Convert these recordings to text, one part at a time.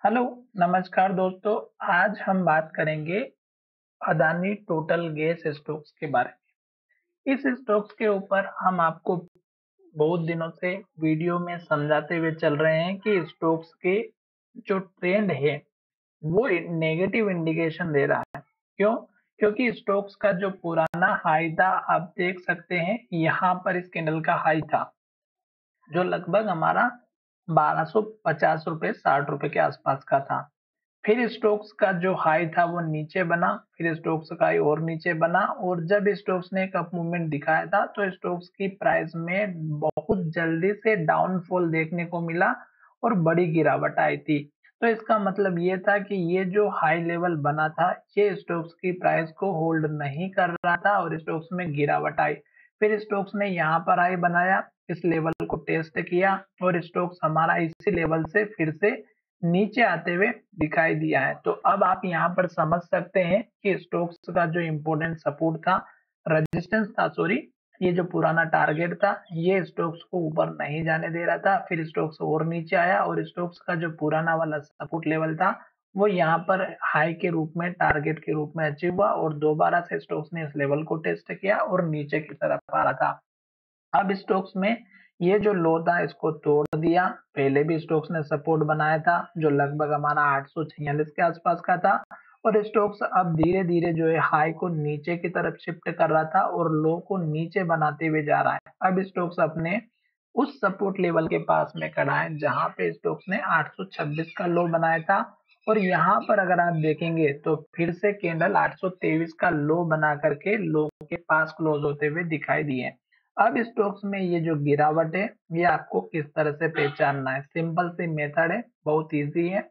Hello, नमस्कार दोस्तों। आज हम बात करेंगे अदानी टोटल गैस स्टॉक्स के बारे में। इस स्टॉक्स के ऊपर हम आपको बहुत दिनों से वीडियो में समझाते हुए चल रहे हैं कि स्टॉक्स के जो ट्रेंड है वो नेगेटिव इंडिकेशन दे रहा है। क्यों? क्योंकि स्टॉक्स का जो पुराना हाई था, आप देख सकते हैं यहाँ पर इस कैंडल का हाई था जो लगभग हमारा 1250 रुपए 60 रुपए के आसपास का था। फिर स्टोक्स का जो हाई था वो नीचे बना, फिर स्टोक्स का हाई और नीचे बना, और जब स्टोक्स ने एक अप मूवमेंट दिखाया था तो स्टोक्स की प्राइस में बहुत जल्दी से डाउनफॉल देखने को मिला और बड़ी गिरावट आई थी। तो इसका मतलब ये था कि ये जो हाई लेवल बना था ये स्टोक्स की प्राइस को होल्ड नहीं कर रहा था और स्टोक्स में गिरावट आई। फिर स्टोक्स ने यहाँ पर हाई बनाया, इस लेवल को टेस्ट किया और स्टोक्स हमारा इसी लेवल से फिर से नीचे आते हुए दिखाई दिया है। तो अब आप यहाँ पर समझ सकते हैं कि स्टोक्स का जो इम्पोर्टेंट सपोर्ट था, रेजिस्टेंस था, सॉरी, ये जो पुराना टारगेट था ये स्टोक्स को ऊपर नहीं जाने दे रहा था। फिर स्टोक्स और नीचे आया और स्टोक्स का जो पुराना वाला सपोर्ट लेवल था वो यहाँ पर हाई के रूप में, टारगेट के रूप में अचीव हुआ और दोबारा से स्टोक्स ने इस लेवल को टेस्ट किया और नीचे की तरफ आ रहा था। अब स्टोक्स में ये जो लो था इसको तोड़ दिया। पहले भी स्टोक्स ने सपोर्ट बनाया था जो लगभग हमारा 846 के आसपास का था, और स्टोक्स अब धीरे धीरे जो है हाई को नीचे की तरफ शिफ्ट कर रहा था और लो को नीचे बनाते हुए जा रहा है। अब स्टोक्स अपने उस सपोर्ट लेवल के पास में खड़ा है जहां पे स्टोक्स ने 826 का लो बनाया था, और यहाँ पर अगर आप देखेंगे तो फिर से कैंडल 823 का लो बना करके लो के पास क्लोज होते हुए दिखाई दिए। अब स्टॉक्स में ये जो गिरावट है ये आपको किस तरह से पहचानना है, सिंपल सी मेथड है, बहुत इजी है,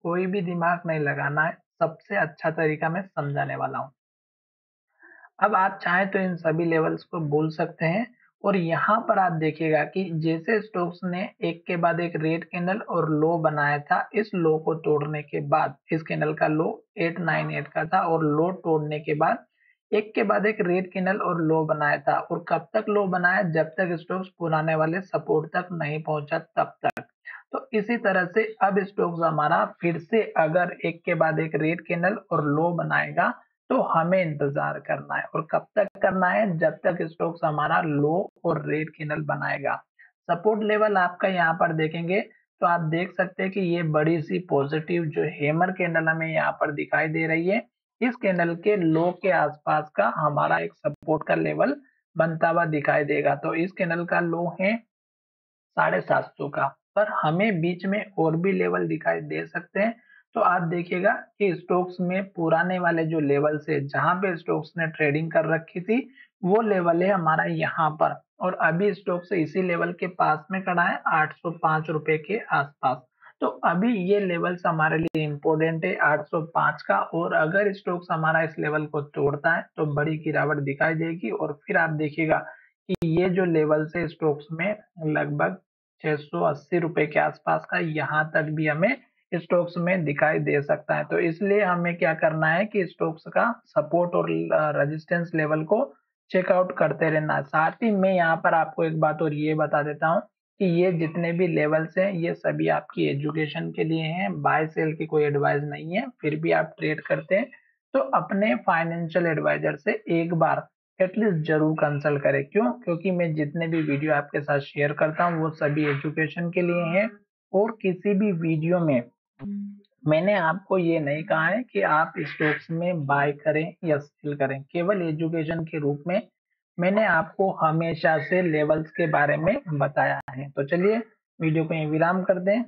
कोई भी दिमाग नहीं लगाना है, सबसे अच्छा तरीका मैं समझाने वाला हूँ। अब आप चाहें तो इन सभी लेवल्स को बोल सकते हैं, और यहाँ पर आप देखिएगा कि जैसे स्टोक्स ने एक के बाद एक रेड कैंडल और लो बनाया था, इस लो को तोड़ने के बाद इस कैंडल का लो 898 का था और लो तोड़ने के बाद एक के बाद एक रेड कैंडल और लो बनाया था, और कब तक लो बनाया, जब तक स्टोक्स पुराने वाले सपोर्ट तक नहीं पहुंचा तब तक। तो इसी तरह से अब स्टोक्स हमारा फिर से अगर एक के बाद एक रेड कैंडल और लो बनाएगा तो हमें इंतजार करना है, और कब तक करना है, जब तक स्टॉक्स हमारा लो और रेड कैंडल बनाएगा। सपोर्ट लेवल आपका यहाँ पर देखेंगे तो आप देख सकते हैं कि ये बड़ी सी पॉजिटिव जो हैमर कैंडल हमें यहाँ पर दिखाई दे रही है, इस कैंडल के लो के आसपास का हमारा एक सपोर्ट का लेवल बनता हुआ दिखाई देगा। तो इस कैंडल का लो है 750 का, पर हमें बीच में और भी लेवल दिखाई दे सकते हैं। तो आप देखिएगा कि स्टॉक्स में पुराने वाले जो लेवल से जहां पे स्टॉक्स ने ट्रेडिंग कर रखी थी वो लेवल है हमारा यहाँ पर, और अभी स्टॉक्स इसी लेवल के पास में खड़ा है 805 रुपए के आसपास। तो अभी ये लेवल्स हमारे लिए इम्पोर्टेंट है 805 का, और अगर स्टॉक्स हमारा इस लेवल को तोड़ता है तो बड़ी गिरावट दिखाई देगी, और फिर आप देखिएगा कि ये जो लेवल से स्टॉक्स में लगभग 680 रुपए के आसपास का यहाँ तक भी हमें स्टॉक्स में दिखाई दे सकता है। तो इसलिए हमें क्या करना है कि स्टॉक्स का सपोर्ट और रेजिस्टेंस लेवल को चेकआउट करते रहना है। साथ ही मैं यहाँ पर आपको एक बात और ये बता देता हूँ कि ये जितने भी लेवल्स हैं ये सभी आपकी एजुकेशन के लिए हैं, बाय सेल की कोई एडवाइस नहीं है। फिर भी आप ट्रेड करते हैं तो अपने फाइनेंशियल एडवाइजर से एक बार एटलीस्ट जरूर कंसल्ट करें। क्यों? क्योंकि मैं जितने भी वीडियो आपके साथ शेयर करता हूँ वो सभी एजुकेशन के लिए हैं, और किसी भी वीडियो में मैंने आपको ये नहीं कहा है कि आप स्टॉक्स में बाय करें या सेल करें, केवल एजुकेशन के रूप में मैंने आपको हमेशा से लेवल्स के बारे में बताया है। तो चलिए वीडियो को यहीं विराम कर दें।